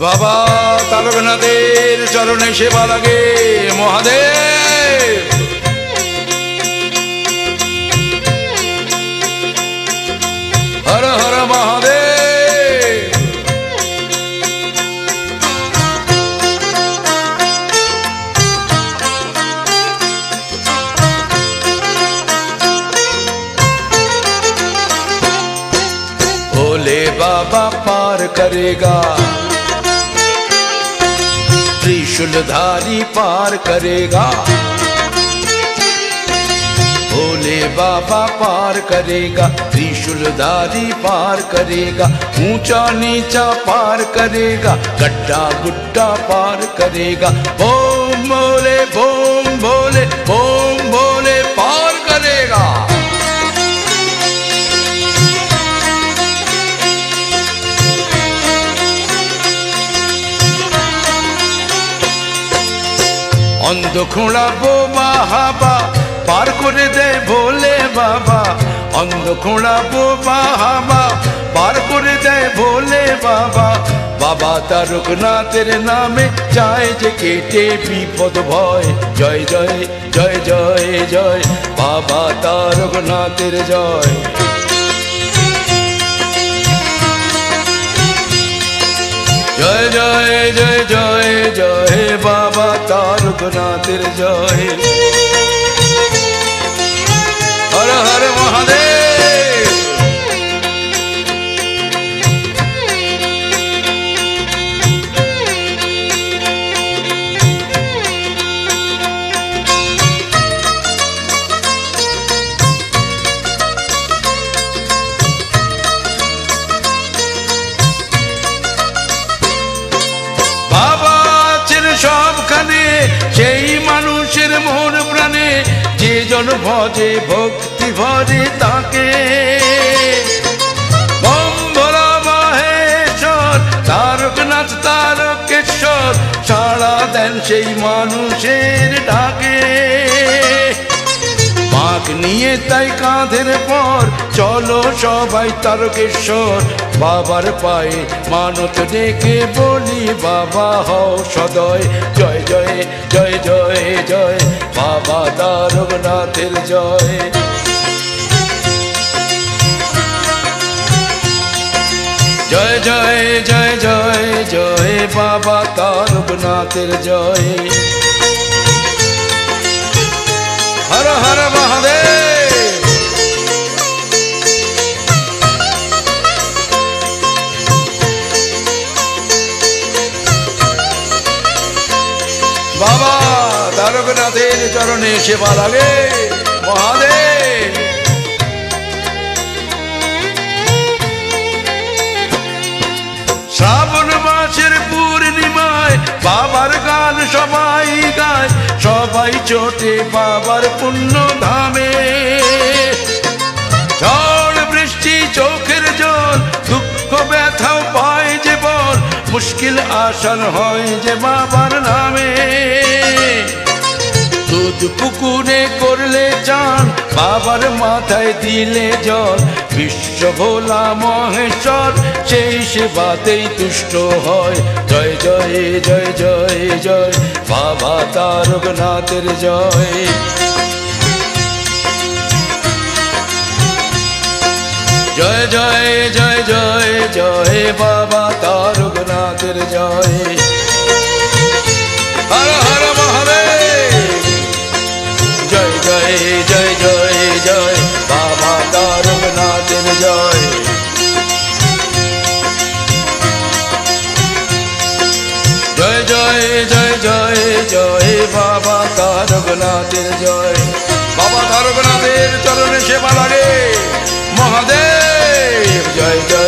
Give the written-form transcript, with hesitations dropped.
বাবা তারকনাথের চরণে সেবা লাগে মহাদেব। হর হর মহাদেব। भोले बाबा पार करेगा, त्रिशूलधारी पार करेगा। भोले बाबा पार करेगा, त्रिशूलधारी पार करेगा। ऊंचा नीचा पार करेगा, गड्ढा गुड्ढा पार करेगा। बोम भोले बोम भोले बोम भोले पार करेगा। অন্ধ খোঁড়া বোবা হাবা পার করে দেয় ভোলে বাবা। অন্ধ খোঁড়া বোবা হাবা পার করে দেয় ভোলে বাবা। বাবা তারকনাথের নামে চায় যে কেটে বিপদ ভয়। জয় জয় জয় জয় জয় বাবা তারকনাথের জয়। জয় জয় জয় জয় জয় বাবা তারকনাথের জয়। হর হর মহাদেব। সবখানে সেই মানুষের মন প্রাণে যে জন ভজে ভক্তি ভরে তাকে। বম ভোলা মহেশ্বর তারকনাথ তারকেশ্বর সাড়া দেন সেই মানুষের ডাকে। মাগ নিয়ে তাই কাঁধের পর চলো সবাই তারকেশ্বর। বাবার পায়ে মানত ডেকে বলি বাবা হও সদয়। জয় জয় জয় জয় জয় বাবা তারকনাথের জয়। জয় জয় জয় জয় জয় বাবা তারকনাথের জয়। হর হর মহাদেব। বাবা তারকনাথের চরণে সেবা লাগে মহাদেব। শ্রাবণ মাসের পূর্ণিমায় বাবার গান সবাই গায়। সবাই চোটে বাবার পুণ্য ধামে। ঝড় বৃষ্টি চোখের জল দুঃখ ব্যথাও পায় যে বল। মুশকিল আসান হয় যে বাবার নামে। দুধ পুকুরে করলে চান বাবার মাথায় দিলে জল। বিশ্ব ভোলা মহেশ্বর সেই সেবাতেই তুষ্ট হয়। জয় জয় জয় জয় জয় বাবা তারকনাথের জয়। জয় জয় জয় জয় জয় বাবা তারকনাথের জয়। হর হর মহাদেব। জয় জয় জয় জয় জয় বাবা তারকনাথের জয়। জয় জয় জয় জয় জয় বাবা তারকনাথের জয়। বাবা তারকনাথের চরণে সেবা লাগে মহাদেব। জয় জয়